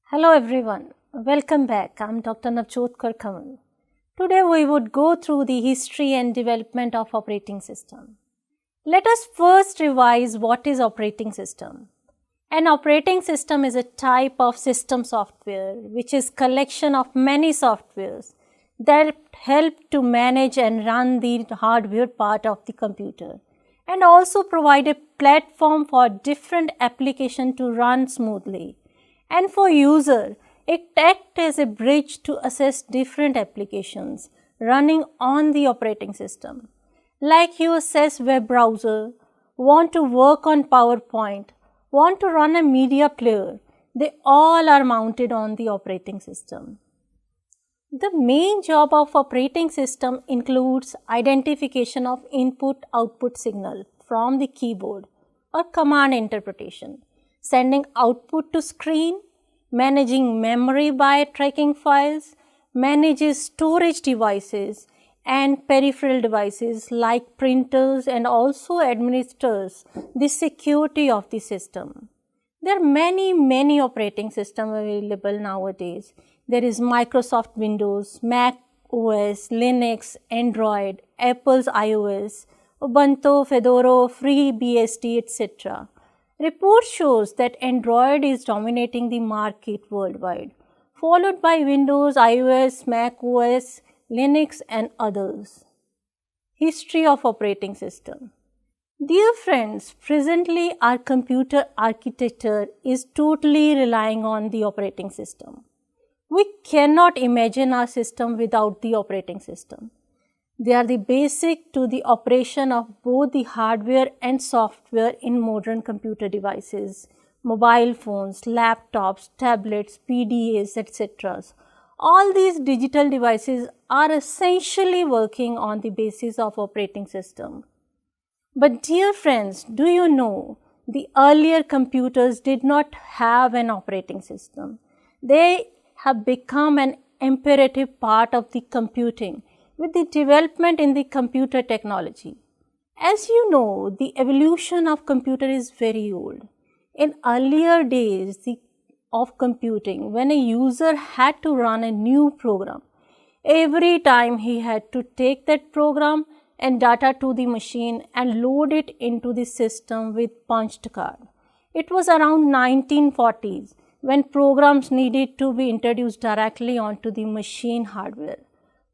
Hello everyone, welcome back. I'm Dr. Navjot Kaur. Today we would go through the history and development of operating system. Let us first revise what is operating system. An operating system is a type of system software which is collection of many softwares that help to manage and run the hardware part of the computer and also provide a platform for different applications to run smoothly. And for user, it acts as a bridge to access different applications running on the operating system. Like you access web browser, want to work on PowerPoint, want to run a media player, they all are mounted on the operating system. The main job of operating system includes identification of input-output signal from the keyboard or command interpretation, sending output to screen, managing memory by tracking files, manages storage devices and peripheral devices like printers and also administers the security of the system. There are many operating systems available nowadays. There is Microsoft Windows, Mac OS, Linux, Android, Apple's iOS, Ubuntu, Fedora, FreeBSD, etc. Report shows that Android is dominating the market worldwide, followed by Windows, iOS, Mac OS, Linux and others. History of operating system. Dear friends, presently our computer architecture is totally relying on the operating system. We cannot imagine our system without the operating system. They are the basic to the operation of both the hardware and software in modern computer devices, mobile phones, laptops, tablets, PDAs, etc. All these digital devices are essentially working on the basis of operating system. But dear friends, do you know the earlier computers did not have an operating system. They have become an imperative part of the computing with the development in the computer technology. As you know, the evolution of computer is very old. In earlier days of computing, when a user had to run a new program, every time he had to take that program and data to the machine and load it into the system with punched card. It was around 1940s when programs needed to be introduced directly onto the machine hardware.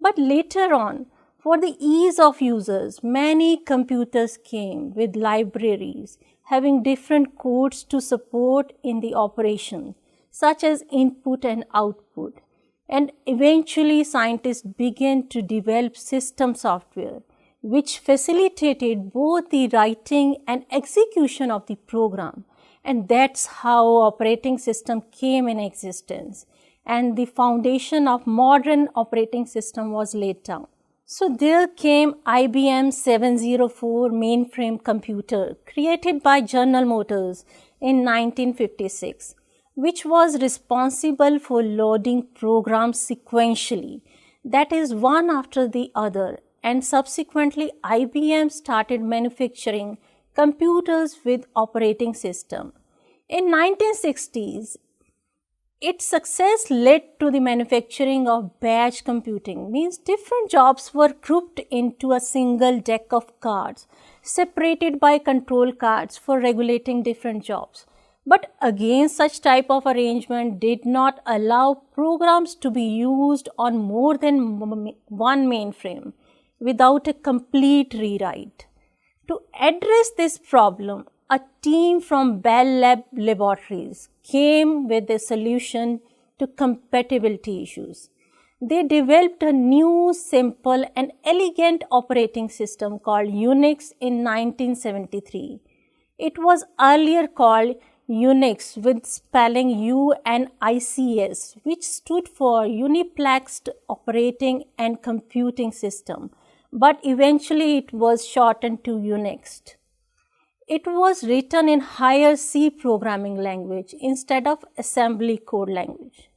But later on, for the ease of users, many computers came with libraries having different codes to support in the operation, such as input and output. And eventually, scientists began to develop system software, which facilitated both the writing and execution of the program. And that's how operating system came in existence. And the foundation of modern operating system was laid down. So there came IBM 704 mainframe computer created by General Motors in 1956, which was responsible for loading programs sequentially, that is one after the other, and subsequently IBM started manufacturing computers with operating system. In 1960s, its success led to the manufacturing of batch computing, means different jobs were grouped into a single deck of cards, separated by control cards for regulating different jobs. But again, such type of arrangement did not allow programs to be used on more than one mainframe without a complete rewrite. To address this problem, a team from Bell Laboratories came with a solution to compatibility issues. They developed a new, simple and elegant operating system called Unix in 1973. It was earlier called Unix with spelling UNICS, which stood for Uniplexed Operating and Computing System, but eventually it was shortened to Unix. It was written in higher C programming language instead of assembly code language.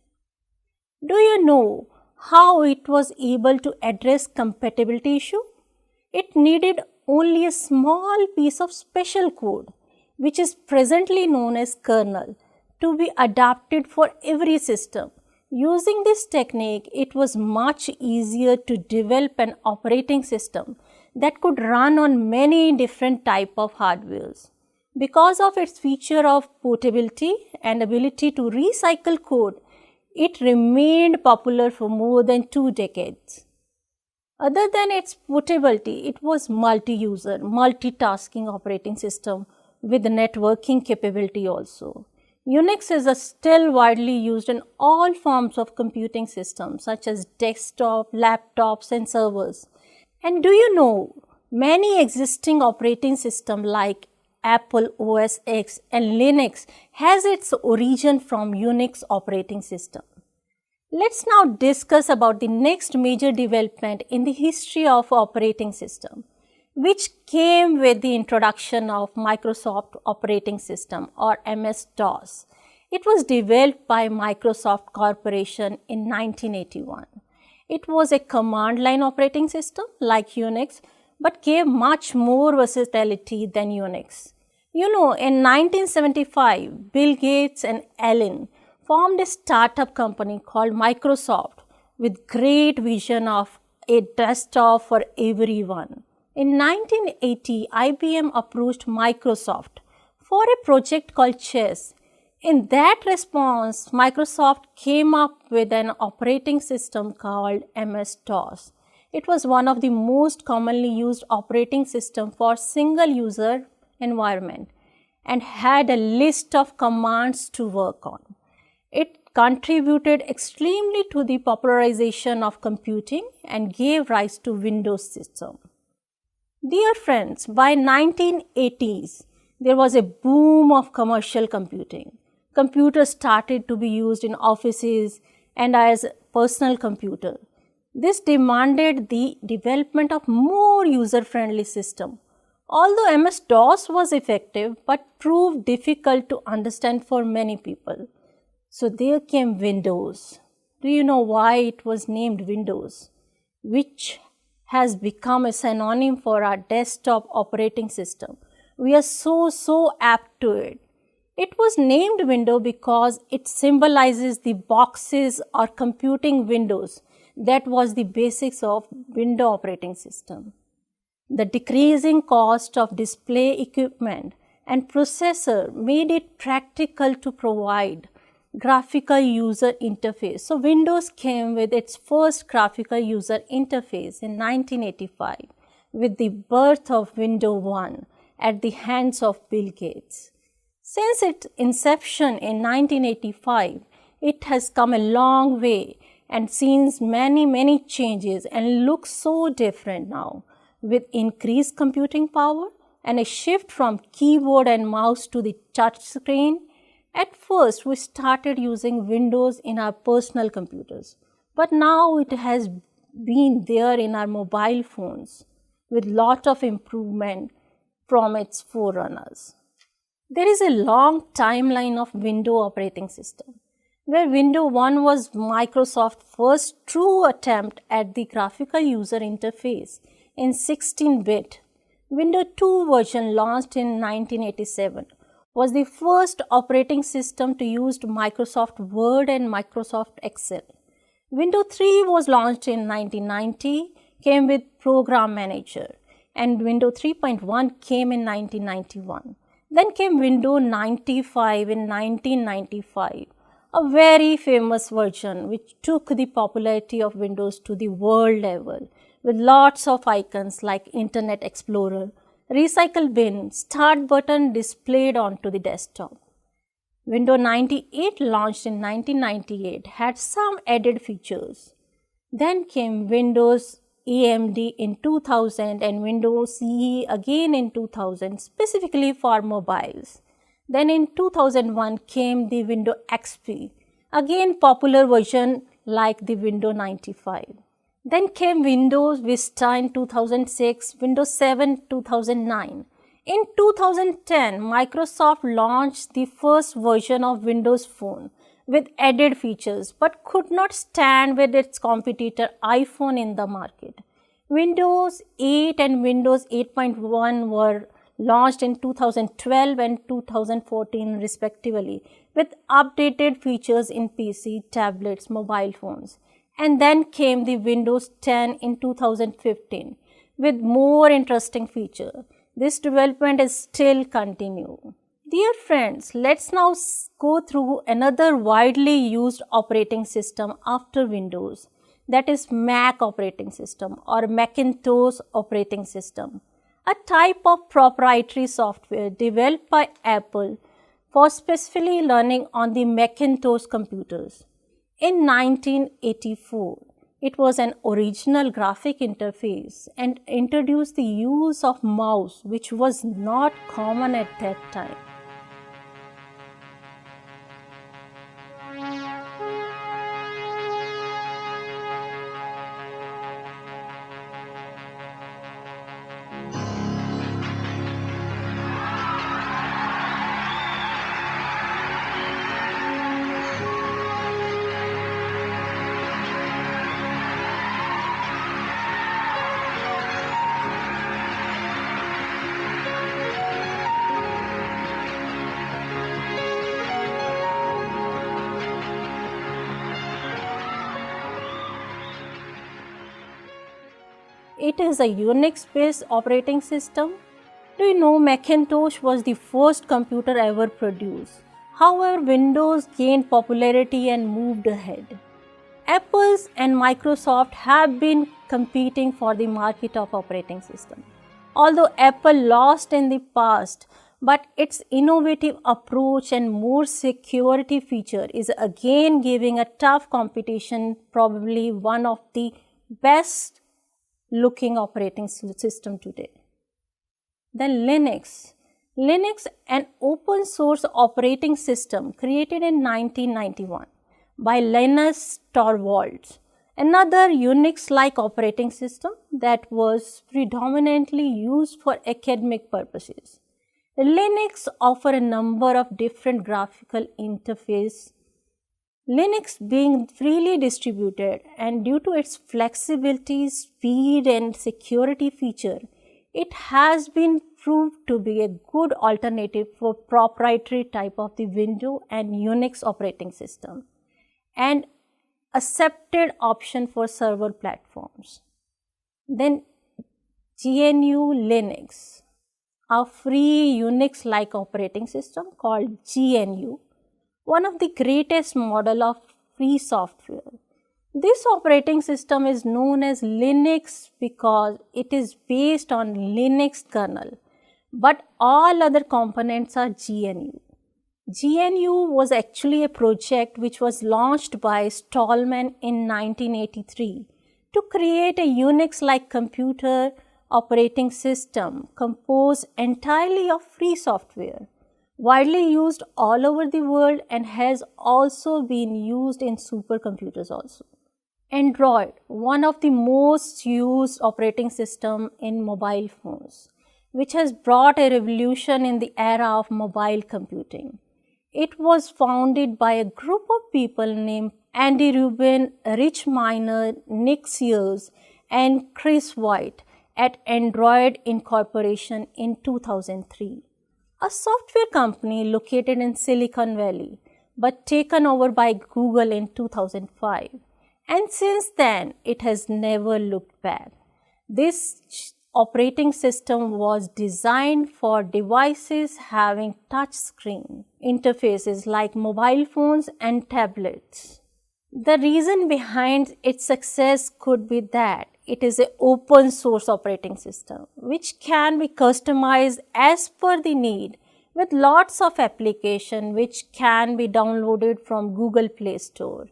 Do you know how it was able to address compatibility issue? It needed only a small piece of special code, which is presently known as kernel. to be adapted for every system. Using this technique, it was much easier to develop an operating system that could run on many different type of hardwares. Because of its feature of portability and ability to recycle code, it remained popular for more than 2 decades. Other than its portability, it was multi-user, multitasking operating system with networking capability also. Unix is still widely used in all forms of computing systems such as desktop, laptops and servers. And do you know, many existing operating systems like Apple OS X and Linux has its origin from Unix operating system. Let's now discuss about the next major development in the history of operating system, which came with the introduction of Microsoft Operating System or MS-DOS. It was developed by Microsoft Corporation in 1981. It was a command line operating system like Unix, but gave much more versatility than Unix. You know, in 1975, Bill Gates and Allen formed a startup company called Microsoft with great vision of a desktop for everyone. In 1980, IBM approached Microsoft for a project called Chess. In that response, Microsoft came up with an operating system called MS-DOS. It was one of the most commonly used operating systems for single user environment and had a list of commands to work on. It contributed extremely to the popularization of computing and gave rise to Windows system. Dear friends, by 1980s, there was a boom of commercial computing. Computers started to be used in offices and as personal computer. This demanded the development of more user-friendly system. Although MS-DOS was effective but proved difficult to understand for many people. So there came Windows. Do you know why it was named Windows? Which has become a synonym for our desktop operating system. We are so apt to it. It was named Windows because it symbolizes the boxes or computing windows that was the basics of Windows operating system. The decreasing cost of display equipment and processor made it practical to provide graphical user interface. So Windows came with its first graphical user interface in 1985 with the birth of Windows 1 at the hands of Bill Gates. Since its inception in 1985, it has come a long way and seen many changes and looks so different now with increased computing power and a shift from keyboard and mouse to the touch screen. At first, we started using Windows in our personal computers, but now it has been there in our mobile phones with lot of improvement from its forerunners. There is a long timeline of Windows operating system, where Windows 1 was Microsoft's first true attempt at the graphical user interface in 16-bit. Windows 2 version launched in 1987 was the first operating system to use Microsoft Word and Microsoft Excel. Windows 3 was launched in 1990, came with Program Manager, and Windows 3.1 came in 1991. Then came Windows 95 in 1995, a very famous version which took the popularity of Windows to the world level with lots of icons like Internet Explorer, recycle bin, start button displayed onto the desktop. Windows 98 launched in 1998 had some added features. Then came Windows AMD in 2000 and Windows CE again in 2000 specifically for mobiles. Then in 2001 came the Windows XP, again popular version like the Windows 95. Then came Windows Vista in 2006, Windows 7 2009. In 2010, Microsoft launched the first version of Windows Phone with added features but could not stand with its competitor iPhone in the market. Windows 8 and Windows 8.1 were launched in 2012 and 2014 respectively, with updated features in PC, tablets, mobile phones. And then came the Windows 10 in 2015 with more interesting features. This development is still continuing. Dear friends, let's now go through another widely used operating system after Windows, that is Mac operating system or Macintosh operating system, a type of proprietary software developed by Apple for specifically learning on the Macintosh computers. In 1984, it was an original graphic interface and introduced the use of mouse, which was not common at that time. It is a Unix-based operating system. Do you know Macintosh was the first computer ever produced? However, Windows gained popularity and moved ahead. Apple and Microsoft have been competing for the market of operating system. Although Apple lost in the past, but its innovative approach and more security feature is again giving a tough competition, probably one of the best looking operating system today. Then Linux. Linux, an open source operating system created in 1991 by Linus Torvalds, another Unix-like operating system that was predominantly used for academic purposes. Linux offers a number of different graphical interfaces. Linux being freely distributed and due to its flexibility, speed and security feature, it has been proved to be a good alternative for proprietary type of the Windows and Unix operating system and accepted option for server platforms. Then GNU Linux, a free Unix-like operating system called GNU, one of the greatest model of free software. This operating system is known as Linux because it is based on Linux kernel, but all other components are GNU. GNU was actually a project which was launched by Stallman in 1983 to create a Unix-like computer operating system composed entirely of free software, widely used all over the world and has also been used in supercomputers also. Android, one of the most used operating system in mobile phones, which has brought a revolution in the era of mobile computing. It was founded by a group of people named Andy Rubin, Rich Miner, Nick Sears and Chris White at Android Incorporation in 2003. A software company located in Silicon Valley, but taken over by Google in 2005. And since then, it has never looked back. This operating system was designed for devices having touchscreen interfaces like mobile phones and tablets. The reason behind its success could be that it is an open source operating system which can be customized as per the need with lots of application which can be downloaded from Google Play Store.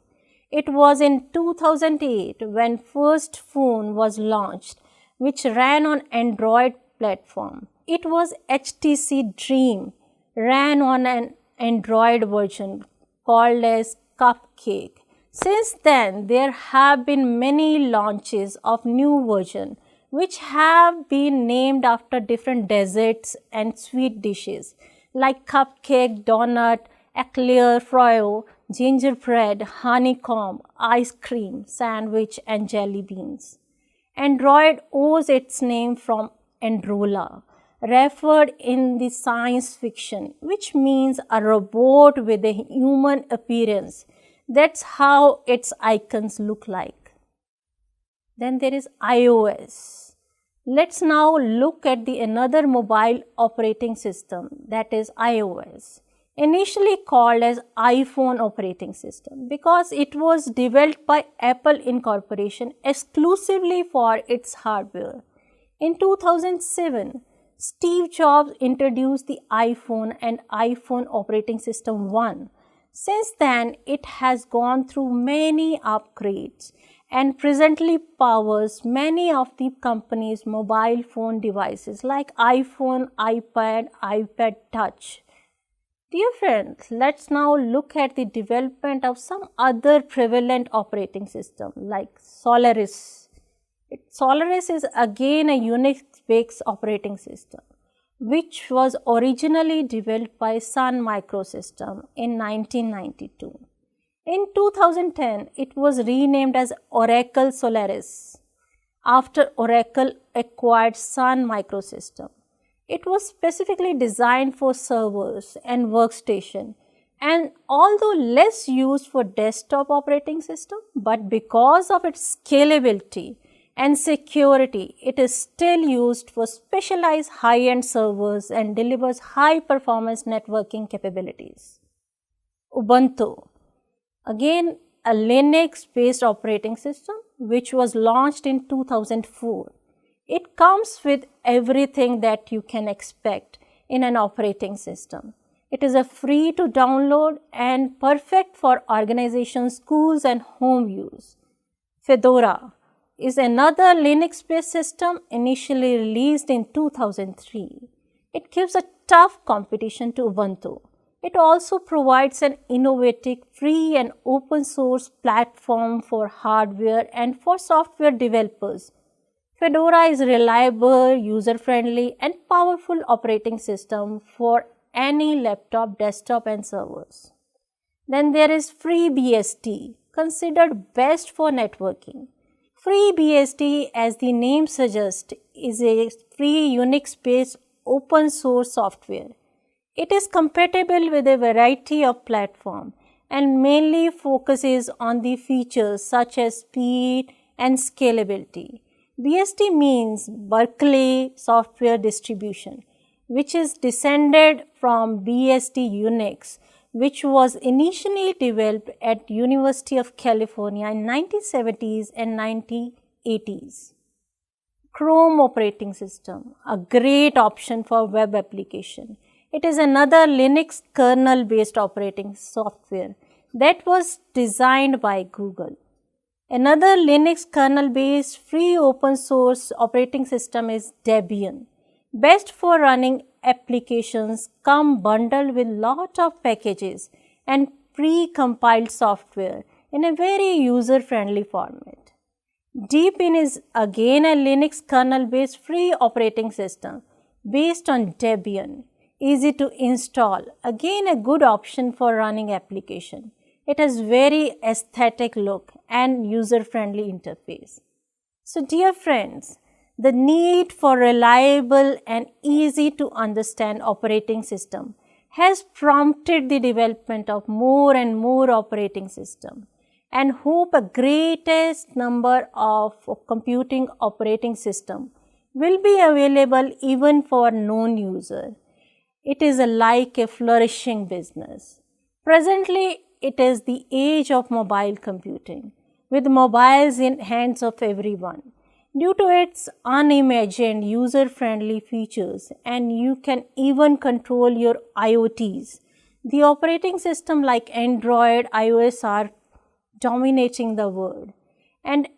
It was in 2008 when first phone was launched which ran on Android platform. It was HTC Dream, ran on an Android version called as Cupcake. Since then, there have been many launches of new versions which have been named after different desserts and sweet dishes like cupcake, donut, eclair, froyo, gingerbread, honeycomb, ice cream, sandwich and jelly beans. Android owes its name from Androlla, referred in the science fiction, which means a robot with a human appearance. That's how its icons look like. Then there is iOS. Let's now look at another mobile operating system, that is iOS. Initially called as iPhone operating system because it was developed by Apple Incorporation exclusively for its hardware. In 2007, Steve Jobs introduced the iPhone and iPhone operating system 1. Since then, it has gone through many upgrades and presently powers many of the company's mobile phone devices like iPhone, iPad, iPad Touch. Dear friends, let's now look at the development of some other prevalent operating system like Solaris. Solaris is again a Unix-based operating system which was originally developed by Sun Microsystems in 1992. In 2010, it was renamed as Oracle Solaris after Oracle acquired Sun Microsystems. It was specifically designed for servers and workstation, and although less used for desktop operating system, but because of its scalability and security, it is still used for specialized high-end servers and delivers high-performance networking capabilities. Ubuntu, again a Linux-based operating system which was launched in 2004. It comes with everything that you can expect in an operating system. It is a free to download and perfect for organizations, schools and home use. Fedora is another Linux-based system initially released in 2003. It gives a tough competition to Ubuntu. It also provides an innovative, free and open source platform for hardware and for software developers. Fedora is reliable, user-friendly and powerful operating system for any laptop, desktop and servers. Then there is FreeBSD, considered best for networking. FreeBSD, as the name suggests, is a free Unix-based open source software. It is compatible with a variety of platforms and mainly focuses on the features such as speed and scalability. BSD means Berkeley Software Distribution, which is descended from BSD Unix, which was initially developed at University of California in 1970s and 1980s. Chrome operating system, a great option for web application. It is another Linux kernel-based operating software that was designed by Google. Another Linux kernel-based free open source operating system is Debian. Best for running applications come bundled with lot of packages and pre-compiled software in a very user-friendly format. Deepin is again a Linux kernel-based free operating system based on Debian. Easy to install, again a good option for running application. It has very aesthetic look and user-friendly interface. So dear friends, the need for reliable and easy to understand operating system has prompted the development of more and more operating system, and hope a greatest number of computing operating system will be available even for non-user. It is like a flourishing business. Presently, it is the age of mobile computing, with mobiles in hands of everyone. Due to its unimagined user-friendly features, and you can even control your IoTs, the operating system like Android, iOS are dominating the world. And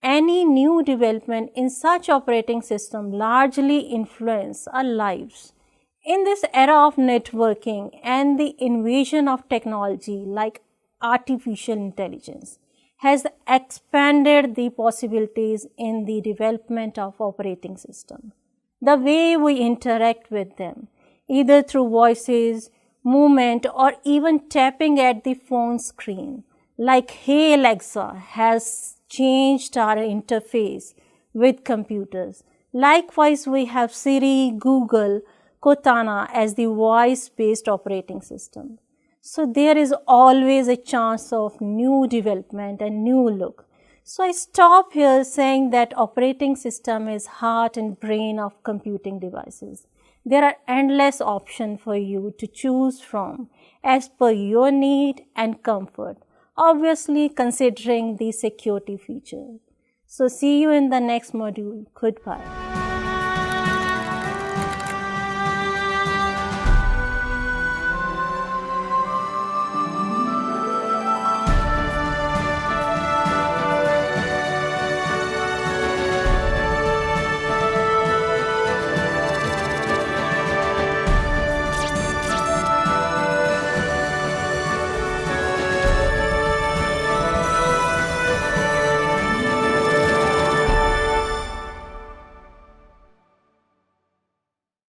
any new development in such operating system largely influence our lives. In this era of networking and the invasion of technology like artificial intelligence has expanded the possibilities in the development of operating system. The way we interact with them, either through voices, movement or even tapping at the phone screen, like Hey Alexa has changed our interface with computers. Likewise, we have Siri, Google, Cortana as the voice-based operating system. So there is always a chance of new development and new look. So I stop here saying that operating system is heart and brain of computing devices. There are endless options for you to choose from as per your need and comfort, obviously considering the security feature. So see you in the next module. Goodbye.